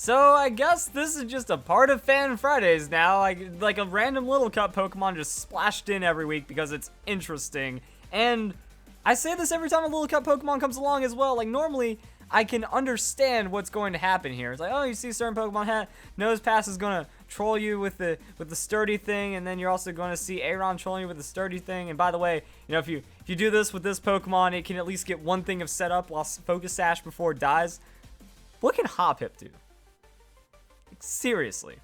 So I guess this is just a part of Fan Fridays now. Like a random little cup Pokemon just splashed in every week because it's interesting. And I say this every time a little cup Pokemon comes along as well. Like normally I can understand what's going to happen here. It's like, oh, you see certain Pokemon Nose Pass is gonna troll you with the sturdy thing, and then you're also going to see Aron trolling you with the sturdy thing. And by the way, you know, if you do this with this Pokemon, it can at least get one thing of setup while Focus Sash before it dies. What can Hoppip do? Like, seriously.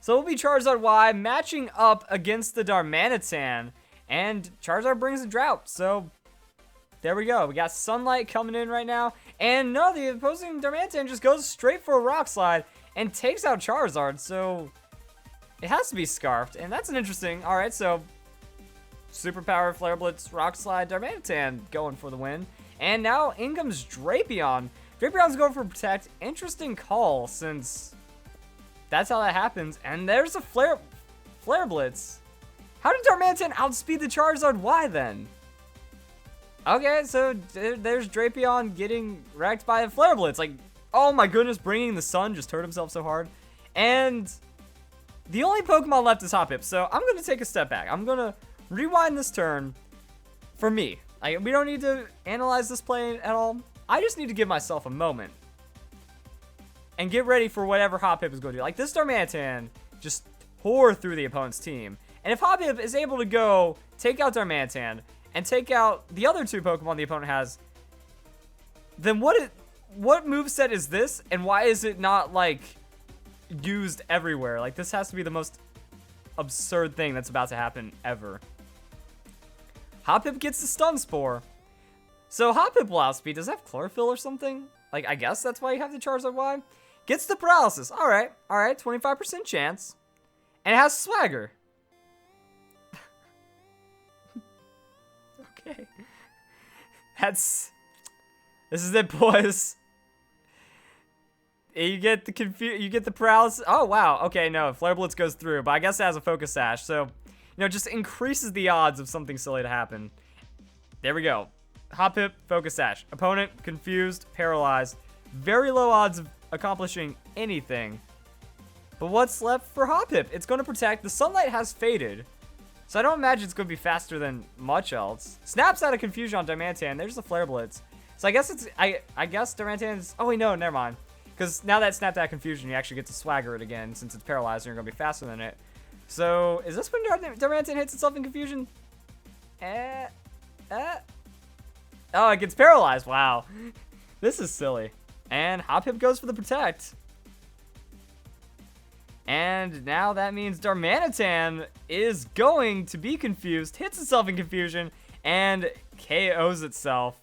So it'll be Charizard Y matching up against the Darmanitan, and Charizard brings a drought. So there we go. We got Sunlight coming in right now. And no, the opposing Darmanitan just goes straight for a Rock Slide and takes out Charizard. So it has to be Scarfed. And that's an interesting... Alright, so Superpower, Flare Blitz, Rock Slide, Darmanitan going for the win. And now in comes Drapion. Drapion's going for Protect. Interesting call since that's how that happens. And there's a Flare Blitz. How did Darmanitan outspeed the Charizard Y then? Okay, so there's Drapion getting wrecked by a Flare Blitz. Like, oh my goodness, bringing the sun just hurt himself so hard. And the only Pokemon left is Hoppip. So I'm going to take a step back. I'm going to rewind this turn for me. Like, we don't need to analyze this play at all. I just need to give myself a moment and get ready for whatever Hoppip is going to do. Like, this Darmanitan just tore through the opponent's team. And if Hoppip is able to go take out Darmanitan and take out the other two Pokemon the opponent has, then what moveset is this, and why is it not, like, used everywhere? Like, this has to be the most absurd thing that's about to happen ever. Hoppip gets the Stun Spore. So Hoppip will outspeed. Does it have Chlorophyll or something? Like, I guess that's why you have the Charizard Y. Gets the Paralysis. Alright, 25% chance. And it has Swagger. Okay. This is it, boys. You get the paralysis. Oh wow. Okay, no, Flare Blitz goes through, but I guess it has a Focus Sash, so you know, just increases the odds of something silly to happen. There we go. Hoppip, Focus Sash. Opponent confused, paralyzed. Very low odds of accomplishing anything. But what's left for Hoppip? It's going to Protect. The Sunlight has faded, so I don't imagine it's going to be faster than much else. Snaps out of Confusion on Darmanitan. There's the Flare Blitz. So I guess it's... I guess Darmanitan's... Oh, wait, no, never mind. Because now that snapped out of Confusion, you actually get to Swagger it again since it's paralyzed and you're going to be faster than it. So, is this when Darmanitan hits itself in Confusion? Oh, it gets paralyzed. Wow. This is silly. And Hoppip goes for the Protect. And now that means Darmanitan is going to be confused, hits itself in Confusion, and KOs itself.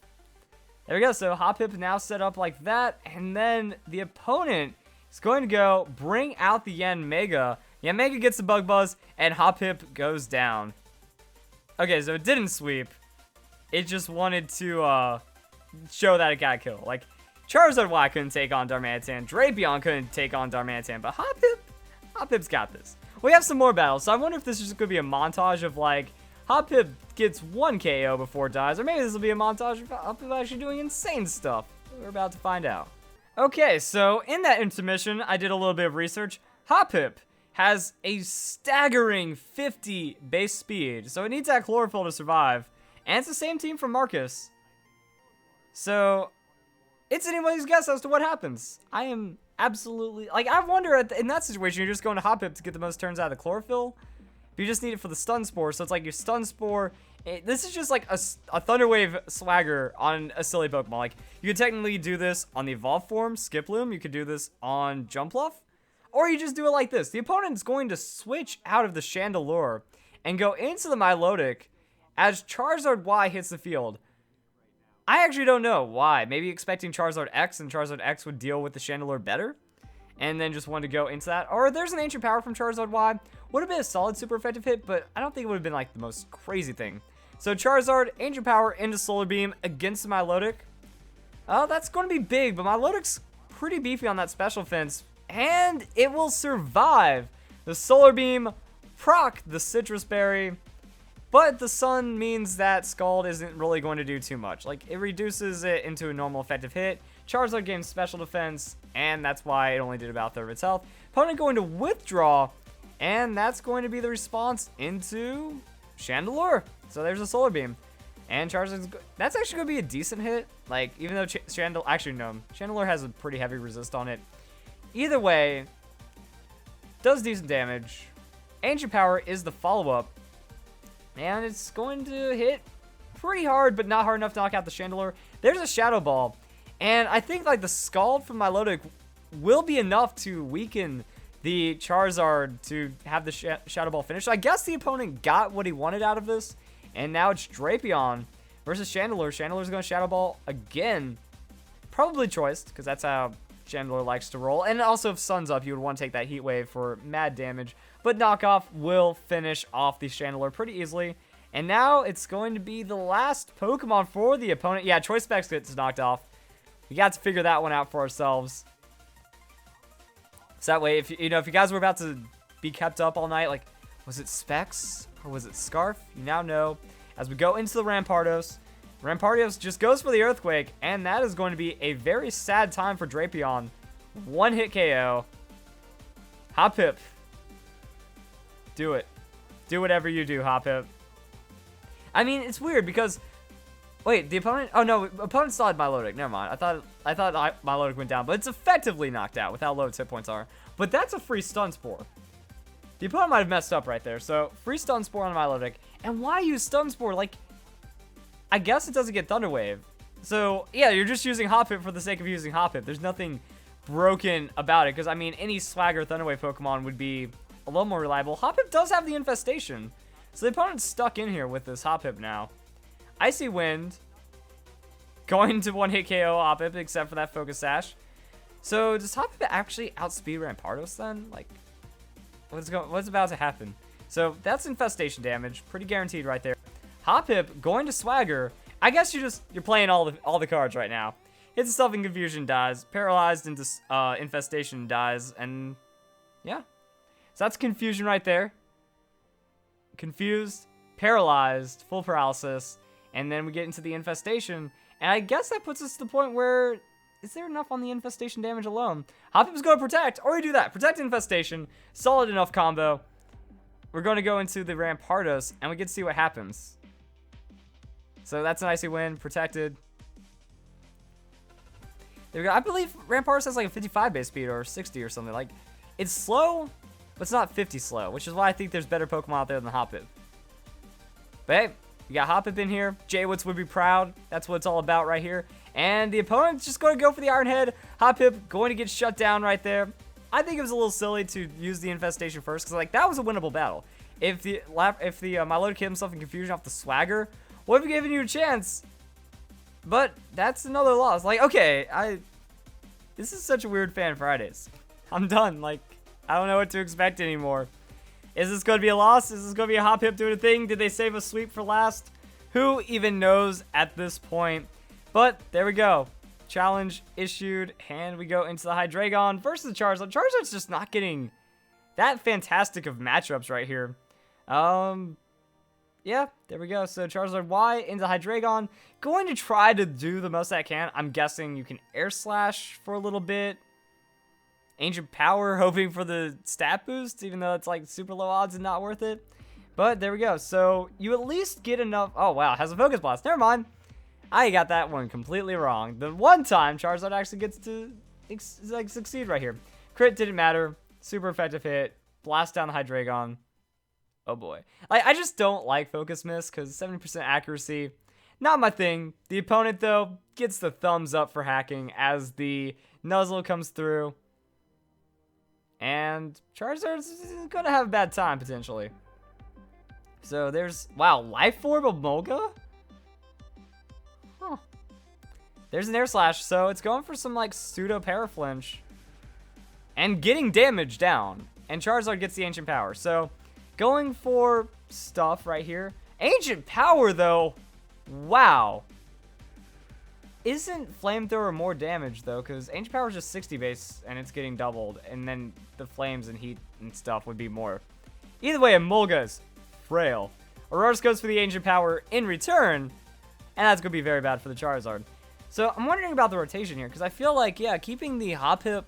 There we go. So Hoppip now set up like that, and then the opponent is going to go bring out the Yanmega. Yanmega gets the Bug Buzz, and Hoppip goes down. Okay, so it didn't sweep. It just wanted to show that it got killed. Like, Charizard Y couldn't take on Darmanitan, Drapion couldn't take on Darmanitan, but Hoppip's got this. We have some more battles, so I wonder if this is just going to be a montage of, like, Hoppip gets one KO before it dies, or maybe this will be a montage of Hoppip actually doing insane stuff. We're about to find out. Okay, so in that intermission, I did a little bit of research. Hoppip has a staggering 50 base speed, so it needs that Chlorophyll to survive, and it's the same team from Marcus. So it's anybody's guess as to what happens. I am absolutely... Like, I wonder, in that situation, you're just going to Hoppip to get the most turns out of the Chlorophyll. But you just need it for the Stun Spore, so it's like your Stun Spore... This is just like a Thunder Wave Swagger on a silly Pokemon. Like, you could technically do this on the Evolved form, Skiploom. You could do this on Jumpluff. Or you just do it like this. The opponent's going to switch out of the Chandelure and go into the Milotic as Charizard Y hits the field. I actually don't know why. Maybe expecting Charizard X, and Charizard X would deal with the Chandelure better, and then just wanted to go into that. Or there's an Ancient Power from Charizard Y. Would have been a solid super effective hit, but I don't think it would have been like the most crazy thing. So Charizard, Ancient Power into Solar Beam against the Milotic. Oh, that's going to be big, but Milotic's pretty beefy on that special fence, and it will survive the Solar Beam, proc the Citrus Berry. But the Sun means that Scald isn't really going to do too much. Like, it reduces it into a normal effective hit. Charizard gains special defense. and that's why it only did about a third of its health. Opponent going to withdraw, and that's going to be the response into Chandelure. So there's a Solar Beam. And Charizard's, that's actually going to be a decent hit. Like, even though Chandelure has a pretty heavy resist on it. Either way, does decent damage. Ancient Power is the follow-up. And it's going to hit pretty hard, but not hard enough to knock out the Chandelure. There's a Shadow Ball. And I think, like, the Scald from Milotic will be enough to weaken the Charizard to have the Shadow Ball finish. So I guess the opponent got what he wanted out of this. And now it's Drapion versus Chandelure. Chandelure's going to Shadow Ball again. Probably choiced, because that's how Chandelure likes to roll. And also, if Sun's up, you would want to take that Heat Wave for mad damage. But Knockoff will finish off the Chandelure pretty easily. And now it's going to be the last Pokemon for the opponent. Yeah, Choice Specs gets knocked off. We got to figure that one out for ourselves. So that way, if you guys were about to be kept up all night, like, was it Specs or was it Scarf? You now know. As we go into the Rampardos, Rampardos just goes for the Earthquake, and that is going to be a very sad time for Drapion. One hit KO. Hoppip. Do it. Do whatever you do, Hoppip. I mean, it's weird because... Wait, the opponent... Oh, no. Opponent still had Milotic. Never mind. I thought Milotic went down, but it's effectively knocked out with how low its hit points are. But that's a free Stun Spore. The opponent might have messed up right there. So, free Stun Spore on Milotic. And why use Stun Spore? Like, I guess it doesn't get Thunder Wave. So, yeah, you're just using Hoppip for the sake of using Hoppip. There's nothing broken about it. Because, I mean, any Swagger Thunder Wave Pokemon would be a little more reliable. Hoppip does have the Infestation. So, the opponent's stuck in here with this Hoppip now. Icy Wind. Going to one-hit KO Hoppip, except for that Focus Sash. So, does Hoppip actually outspeed Rampardos then? Like, what's about to happen? So, that's Infestation damage. Pretty guaranteed right there. Hoppip going to Swagger. I guess you're playing all the cards right now. Hits itself in Confusion, dies. Paralyzed into Infestation, dies. And, yeah. So, that's Confusion right there. Confused, Paralyzed, full Paralysis. And then we get into the Infestation. And I guess that puts us to the point where... Is there enough on the Infestation damage alone? Hoppip's going to Protect. Or we do that. Protect Infestation. Solid enough combo. We're going to go into the Rampardos. And we get to see what happens. So that's an Icy Wind. Protected. There we go. I believe Rampardos has like a 55 base speed. Or 60 or something. Like, it's slow. But it's not 50 slow. Which is why I think there's better Pokemon out there than Hoppip. But hey. We got Hoppip in here. Jaywitz would be proud. That's what it's all about right here. And the opponent's just going to go for the Iron Head. Hoppip going to get shut down right there. I think it was a little silly to use the Infestation first, because like that was a winnable battle. If the Milotic hit himself in Confusion off the Swagger, would have given you a chance. But that's another loss. Like, okay, this is such a weird Fan Fridays. I'm done. Like, I don't know what to expect anymore. Is this going to be a loss? Is this going to be a Hoppip doing a thing? Did they save a sweep for last? Who even knows at this point? But there we go. Challenge issued. And we go into the Hydreigon versus the Charizard. Charizard's just not getting that fantastic of matchups right here. Yeah, there we go. So Charizard Y into Hydreigon. Going to try to do the most that I can. I'm guessing you can Air Slash for a little bit. Ancient Power, hoping for the stat boost, even though it's like super low odds and not worth it. But there we go. So you at least get enough. Oh, wow. Has a Focus Blast. Never mind. I got that one completely wrong. The one time Charizard actually gets to succeed right here. Crit didn't matter. Super effective hit. Blast down the Hydreigon. Oh, boy. I just don't like Focus Miss because 70% accuracy. Not my thing. The opponent, though, gets the thumbs up for hacking as the Nuzzle comes through. And Charizard's going to have a bad time, potentially. So there's... Wow, Life Orb of Molga? Huh. There's an Air Slash, so it's going for some, like, pseudo Paraflinch. And getting damage down. And Charizard gets the Ancient Power. So, going for stuff right here. Ancient Power, though. Wow. Isn't Flamethrower more damage, though? Because Ancient Power is just 60 base, and it's getting doubled. And then the Flames and Heat and stuff would be more. Either way, Emolga's frail. Aurorus goes for the Ancient Power in return. And that's going to be very bad for the Charizard. So I'm wondering about the rotation here, because I feel like, yeah, keeping the Hoppip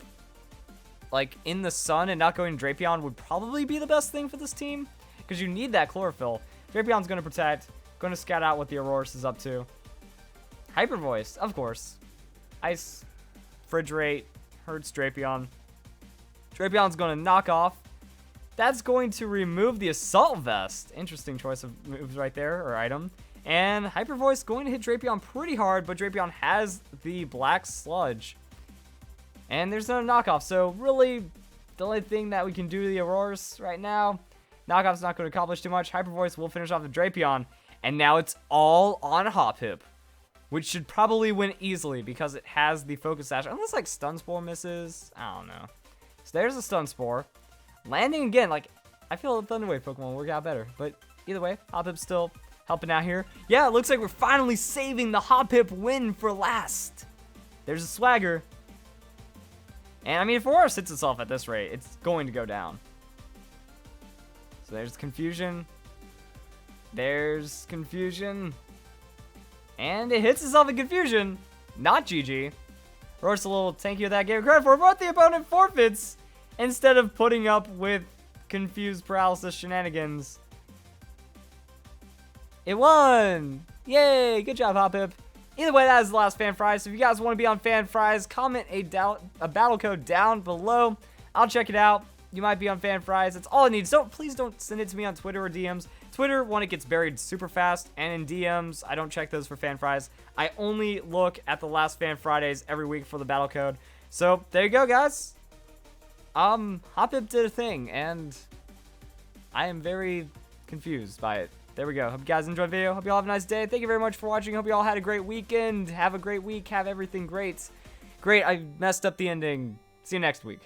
like in the sun and not going Drapion would probably be the best thing for this team, because you need that chlorophyll. Drapion's going to protect, going to scout out what the Aurorus is up to. Hyper Voice, of course. Ice, Refrigerate, hurts Drapion. Drapion's going to knock off. That's going to remove the Assault Vest. Interesting choice of moves right there, or item. And Hyper Voice going to hit Drapion pretty hard, but Drapion has the Black Sludge. And there's no knockoff, so really, the only thing that we can do to the Aurorus right now, knockoff's not going to accomplish too much. Hyper Voice will finish off the Drapion, and now it's all on Hoppip, which should probably win easily because it has the Focus Sash, unless like Stun Spore misses. I don't know. So there's a Stun Spore. Landing again, like, I feel the Thunder Wave Pokemon will work out better, but either way, Hoppip's still helping out here. Yeah, it looks like we're finally saving the Hoppip win for last. There's a Swagger. And, I mean, if Aurora sits itself at this rate, it's going to go down. So there's Confusion. There's Confusion. And it hits itself in Confusion. Not GG. Aurora's a little tanky with that, gave credit for it, but the opponent forfeits instead of putting up with Confused Paralysis shenanigans. It won! Yay! Good job, Hoppip. Either way, that is the last Fan Fries. So if you guys want to be on Fan Fries, comment a battle code down below. I'll check it out. You might be on Fan Fries. That's all I need. So please don't send it to me on Twitter or DMs. Twitter, one, it gets buried super fast. And in DMs, I don't check those for Fan Fries. I only look at the last Fan Fridays every week for the battle code. So there you go, guys. Hoppip did a thing, and I am very confused by it. There we go. Hope you guys enjoyed the video. Hope you all have a nice day. Thank you very much for watching. Hope you all had a great weekend. Have a great week. Have everything great. Great, I messed up the ending. See you next week.